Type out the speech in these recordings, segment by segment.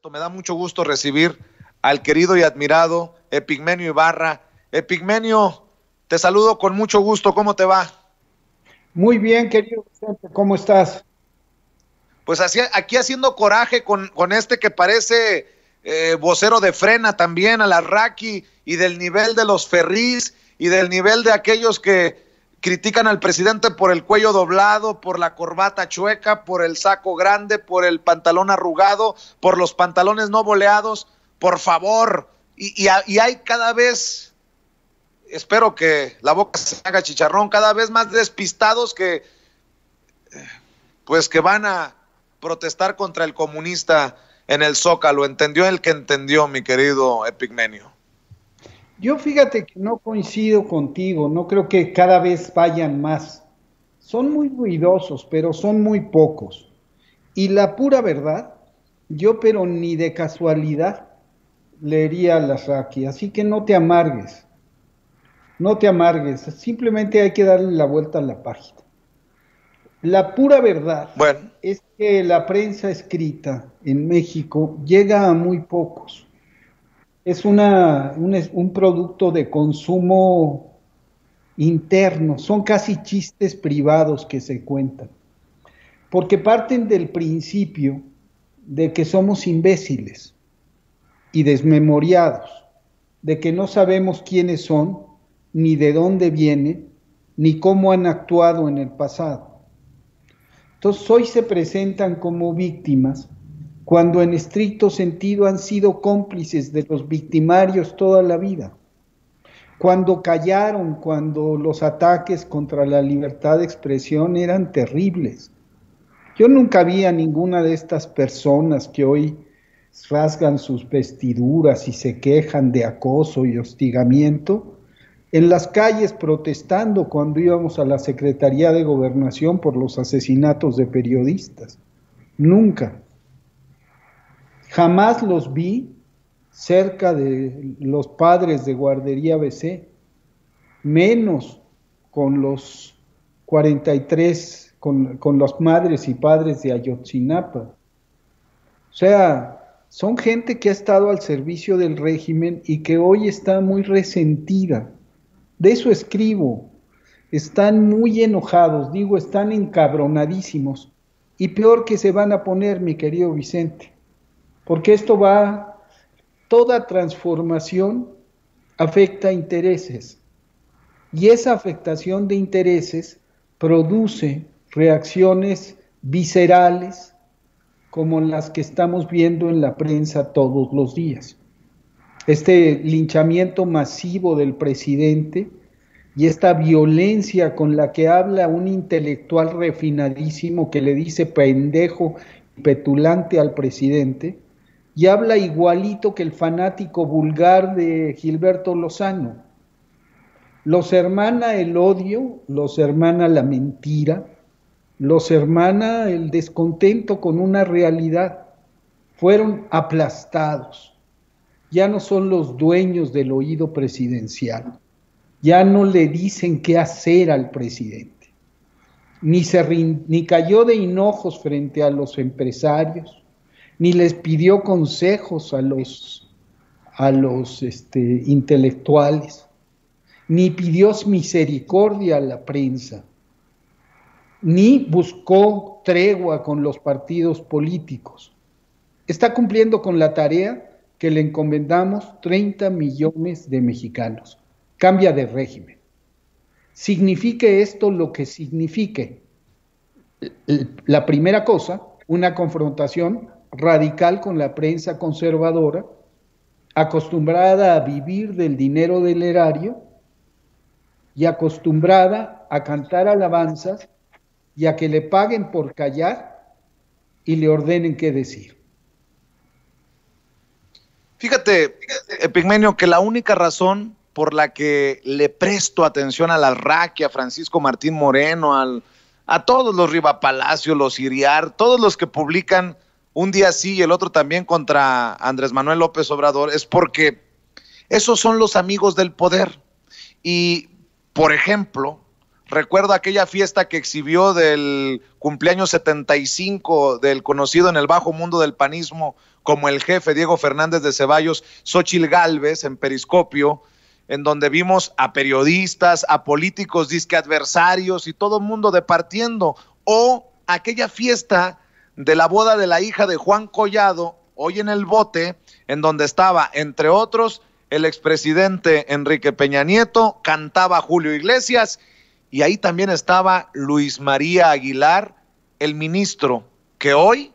Me da mucho gusto recibir al querido y admirado Epigmenio Ibarra. Epigmenio, te saludo con mucho gusto, ¿cómo te va? Muy bien, querido Vicente, ¿cómo estás? Pues así, aquí haciendo coraje con este que parece vocero de Frena también, a la Raki, y del nivel de los Ferrís, y del nivel de aquellos que critican al presidente por el cuello doblado, por la corbata chueca, por el saco grande, por el pantalón arrugado, por los pantalones no boleados. Por favor, y hay cada vez, espero que la boca se haga chicharrón, cada vez más despistados que van a protestar contra el comunista en el Zócalo. Entendió el que entendió, mi querido Epigmenio. Yo fíjate que no coincido contigo, no creo que cada vez vayan más. Son muy ruidosos, pero son muy pocos. Y la pura verdad, yo pero ni de casualidad leería a las Raki, así que no te amargues, no te amargues, simplemente hay que darle la vuelta a la página. La pura verdad Bueno, es que la prensa escrita en México llega a muy pocos. Es un producto de consumo interno, son casi chistes privados que se cuentan, porque parten del principio de que somos imbéciles y desmemoriados, de que no sabemos quiénes son, ni de dónde vienen, ni cómo han actuado en el pasado. Entonces hoy se presentan como víctimas cuando en estricto sentido han sido cómplices de los victimarios toda la vida. Cuando callaron, cuando los ataques contra la libertad de expresión eran terribles. Yo nunca vi a ninguna de estas personas que hoy rasgan sus vestiduras y se quejan de acoso y hostigamiento en las calles protestando cuando íbamos a la Secretaría de Gobernación por los asesinatos de periodistas. Nunca. Jamás los vi cerca de los padres de Guardería BC, menos con los 43, con las madres y padres de Ayotzinapa. O sea, son gente que ha estado al servicio del régimen y que hoy está muy resentida. De eso escribo. Están muy enojados, digo, están encabronadísimos. Y peor que se van a poner, mi querido Vicente, porque toda transformación afecta a intereses. Y esa afectación de intereses produce reacciones viscerales como las que estamos viendo en la prensa todos los días. Este linchamiento masivo del presidente y esta violencia con la que habla un intelectual refinadísimo que le dice pendejo y petulante al presidente, y habla igualito que el fanático vulgar de Gilberto Lozano. Los hermana el odio, los hermana la mentira, los hermana el descontento con una realidad. Fueron aplastados. Ya no son los dueños del oído presidencial. Ya no le dicen qué hacer al presidente. Ni cayó de hinojos frente a los empresarios, ni les pidió consejos a los intelectuales, ni pidió misericordia a la prensa, ni buscó tregua con los partidos políticos. Está cumpliendo con la tarea que le encomendamos 30 millones de mexicanos. Cambia de régimen. Signifique esto lo que signifique. La primera cosa, una confrontación radical con la prensa conservadora, acostumbrada a vivir del dinero del erario y acostumbrada a cantar alabanzas y a que le paguen por callar y le ordenen qué decir. fíjate, Epigmenio, que la única razón por la que le presto atención a la Raki, a Francisco Martín Moreno, a todos los Riva Palacio, los Iriar, todos los que publican un día sí y el otro también contra Andrés Manuel López Obrador, es porque esos son los amigos del poder. Y, por ejemplo, recuerdo aquella fiesta que exhibió del cumpleaños 75 del conocido en el bajo mundo del panismo como el jefe Diego Fernández de Ceballos, Xóchitl Gálvez en Periscopio, en donde vimos a periodistas, a políticos disque adversarios y todo el mundo departiendo, o aquella fiesta de la boda de la hija de Juan Collado, hoy en el bote, en donde estaba, entre otros, el expresidente Enrique Peña Nieto, cantaba Julio Iglesias, y ahí también estaba Luis María Aguilar, el ministro, que hoy,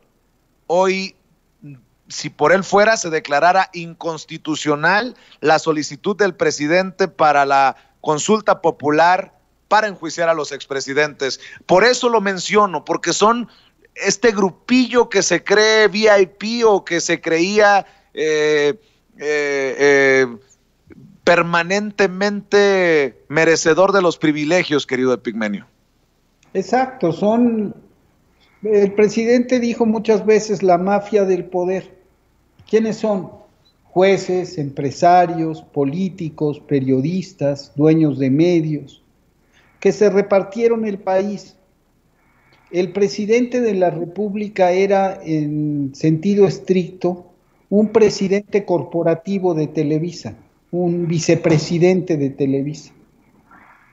si por él fuera, se declarara inconstitucional la solicitud del presidente para la consulta popular para enjuiciar a los expresidentes. Por eso lo menciono, porque son este grupillo que se cree VIP o que se creía permanentemente merecedor de los privilegios, querido Epigmenio. Exacto, el presidente dijo muchas veces la mafia del poder. ¿Quiénes son? Jueces, empresarios, políticos, periodistas, dueños de medios, que se repartieron el país. El presidente de la República era, en sentido estricto, un presidente corporativo de Televisa, un vicepresidente de Televisa.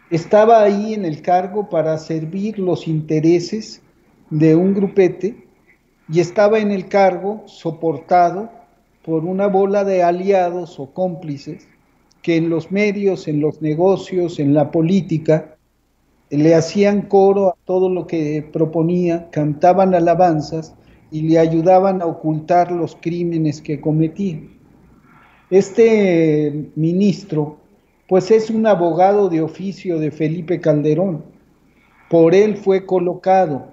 Estaba ahí en el cargo para servir los intereses de un grupete y estaba en el cargo soportado por una bola de aliados o cómplices que en los medios, en los negocios, en la política, le hacían coro a todo lo que proponía, cantaban alabanzas y le ayudaban a ocultar los crímenes que cometía. Este ministro, pues es un abogado de oficio de Felipe Calderón, por él fue colocado.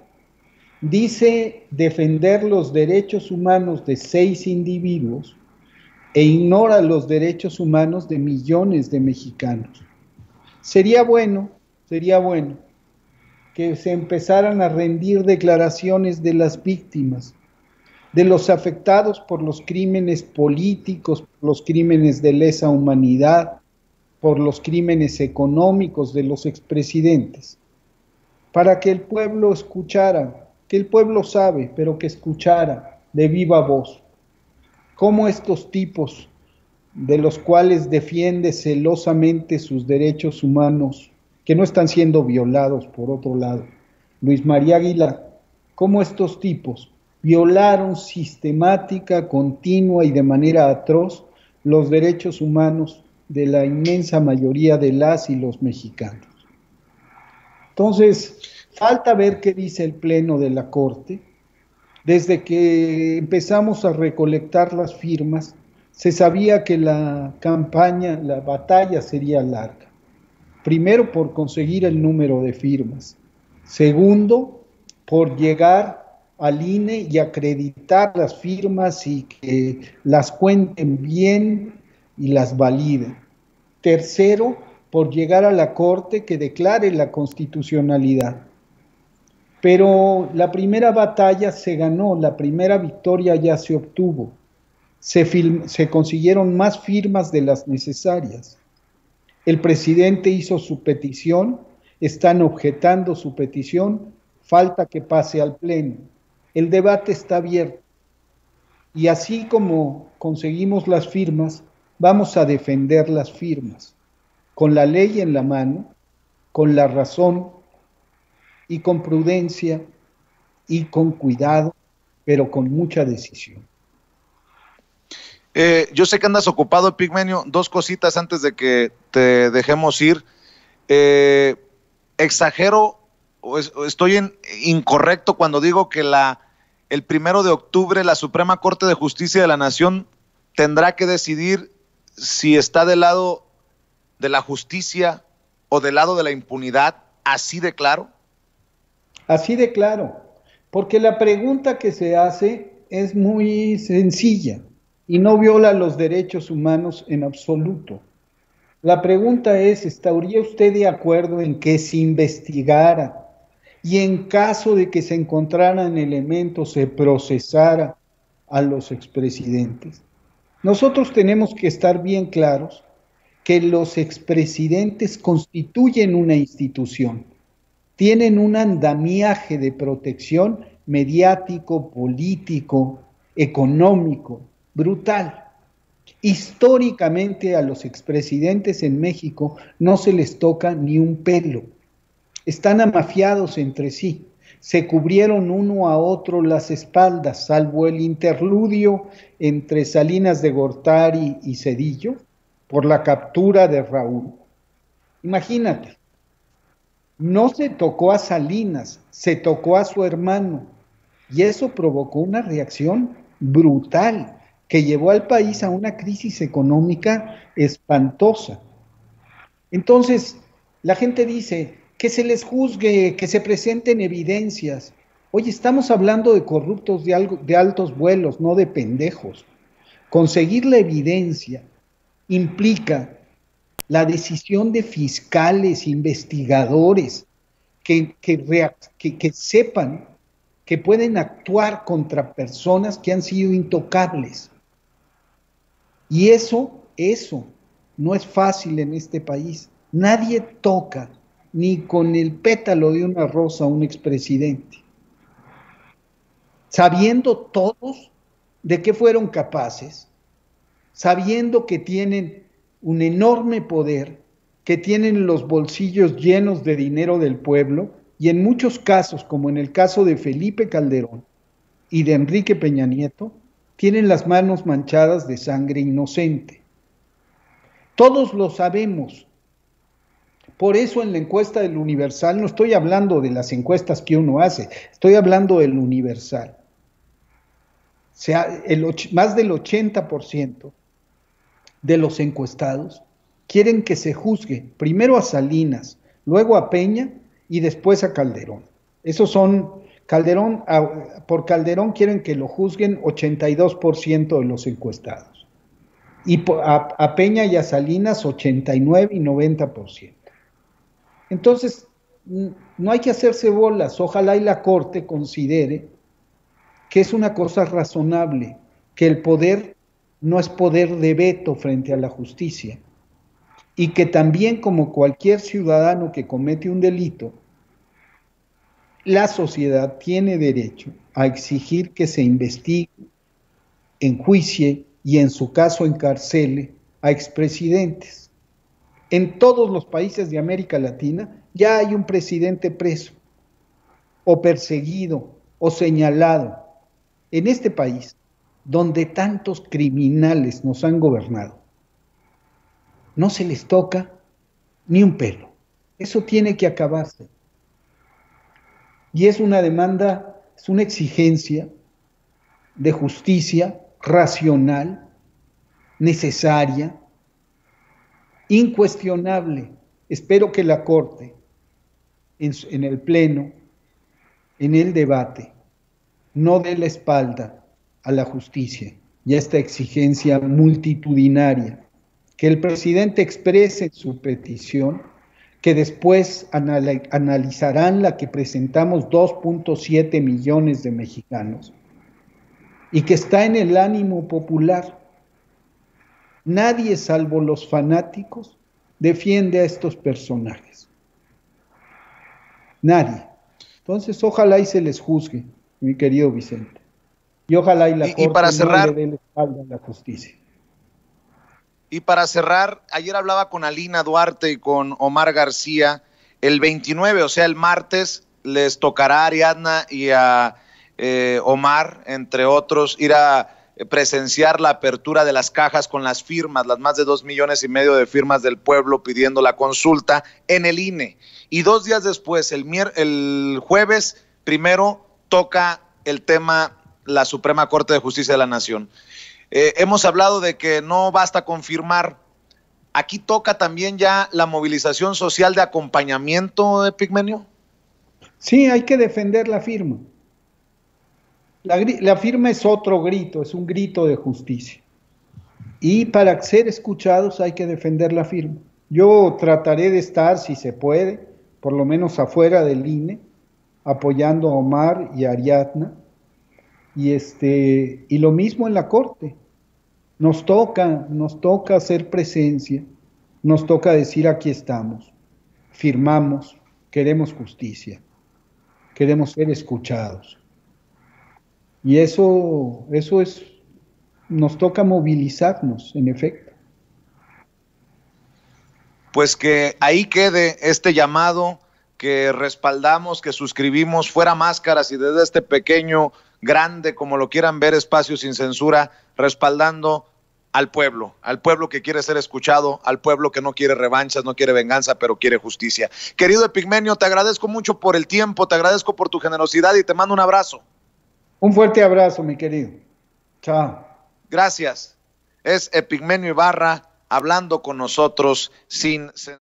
Dice defender los derechos humanos de 6 individuos e ignora los derechos humanos de millones de mexicanos. Sería bueno que se empezaran a rendir declaraciones de las víctimas, de los afectados por los crímenes políticos, por los crímenes de lesa humanidad, por los crímenes económicos de los expresidentes, para que el pueblo escuchara, que el pueblo sabe, pero que escuchara de viva voz, cómo estos tipos, de los cuales defiende celosamente sus derechos humanos, que no están siendo violados por otro lado, Luis María Aguilar, cómo estos tipos violaron sistemática, continua y de manera atroz los derechos humanos de la inmensa mayoría de las y los mexicanos. Entonces, falta ver qué dice el Pleno de la Corte. Desde que empezamos a recolectar las firmas, se sabía que la campaña, la batalla sería larga. Primero, por conseguir el número de firmas. Segundo, por llegar al INE y acreditar las firmas y que las cuenten bien y las validen. Tercero, por llegar a la Corte que declare la constitucionalidad. Pero la primera batalla se ganó, la primera victoria ya se obtuvo. Se consiguieron más firmas de las necesarias. El presidente hizo su petición, están objetando su petición, falta que pase al Pleno. El debate está abierto. Y así como conseguimos las firmas, vamos a defender las firmas, con la ley en la mano, con la razón y con prudencia y con cuidado, pero con mucha decisión. Yo sé que andas ocupado, Epigmenio. 2 cositas antes de que te dejemos ir. ¿Exagero o estoy incorrecto cuando digo que el 1 de octubre la Suprema Corte de Justicia de la Nación tendrá que decidir si está del lado de la justicia o del lado de la impunidad? ¿Así de claro? Así de claro, porque la pregunta que se hace es muy sencilla y no viola los derechos humanos en absoluto. La pregunta es, ¿estaría usted de acuerdo en que se investigara y en caso de que se encontraran elementos se procesara a los expresidentes? Nosotros tenemos que estar bien claros que los expresidentes constituyen una institución, tienen un andamiaje de protección mediático, político, económico, brutal. Históricamente a los expresidentes en México no se les toca ni un pelo. Están amafiados entre sí. Se cubrieron uno a otro las espaldas, salvo el interludio entre Salinas de Gortari y Zedillo por la captura de Raúl. Imagínate, no se tocó a Salinas, se tocó a su hermano, y eso provocó una reacción brutal que llevó al país a una crisis económica espantosa. Entonces, la gente dice que se les juzgue, que se presenten evidencias. Oye, estamos hablando de corruptos de altos vuelos, no de pendejos. Conseguir la evidencia implica la decisión de fiscales, investigadores, que sepan que pueden actuar contra personas que han sido intocables. Y eso no es fácil en este país. Nadie toca ni con el pétalo de una rosa a un expresidente. Sabiendo todos de qué fueron capaces, sabiendo que tienen un enorme poder, que tienen los bolsillos llenos de dinero del pueblo, y en muchos casos, como en el caso de Felipe Calderón y de Enrique Peña Nieto, tienen las manos manchadas de sangre inocente. Todos lo sabemos. Por eso en la encuesta del Universal, no estoy hablando de las encuestas que uno hace, estoy hablando del Universal. O sea, más del 80% de los encuestados quieren que se juzgue primero a Salinas, luego a Peña y después a Calderón. Esos son, por Calderón quieren que lo juzguen 82% de los encuestados. Y a Peña y a Salinas 89 y 90%. Entonces, no hay que hacerse bolas. Ojalá y la Corte considere que es una cosa razonable, que el poder no es poder de veto frente a la justicia, y que también, como cualquier ciudadano que comete un delito, la sociedad tiene derecho a exigir que se investigue, enjuicie y en su caso encarcele a expresidentes. En todos los países de América Latina ya hay un presidente preso, o perseguido, o señalado. En este país, donde tantos criminales nos han gobernado, no se les toca ni un pelo. Eso tiene que acabarse. Y es una demanda, es una exigencia de justicia racional, necesaria, incuestionable. Espero que la Corte, en el Pleno, en el debate, no dé la espalda a la justicia y a esta exigencia multitudinaria, que el presidente exprese su petición, que después analizarán la que presentamos 2.7 millones de mexicanos, y que está en el ánimo popular. Nadie, salvo los fanáticos, defiende a estos personajes. Nadie. Entonces, ojalá y se les juzgue, mi querido Vicente. Y ojalá y la Corte para cerrar, no le dé la espalda a la justicia. Y para cerrar, ayer hablaba con Alina Duarte y con Omar García. El 29, o sea, el martes, les tocará a Ariadna y a Omar, entre otros, ir a presenciar la apertura de las cajas con las firmas, las más de 2,5 millones de firmas del pueblo pidiendo la consulta en el INE. Y 2 días después, el jueves primero, toca el tema la Suprema Corte de Justicia de la Nación. Hemos hablado de que no basta con firmar. Aquí toca también ya la movilización social de acompañamiento, Epigmenio. Sí, hay que defender la firma. La firma es otro grito, es un grito de justicia. Y para ser escuchados hay que defender la firma. Yo trataré de estar, si se puede, por lo menos afuera del INE, apoyando a Omar y a Ariadna. Y lo mismo en la Corte. Nos toca hacer presencia, nos toca decir aquí estamos, firmamos, queremos justicia, queremos ser escuchados. Y eso es, nos toca movilizarnos, en efecto. Pues que ahí quede este llamado, que respaldamos, que suscribimos, fuera máscaras, y desde este pequeño, grande, como lo quieran ver, Espacio Sin Censura, respaldando al pueblo que quiere ser escuchado, al pueblo que no quiere revanchas, no quiere venganza, pero quiere justicia. Querido Epigmenio, te agradezco mucho por el tiempo, te agradezco por tu generosidad y te mando un abrazo. Un fuerte abrazo, mi querido. Chao. Gracias. Es Epigmenio Ibarra hablando con nosotros sin censura.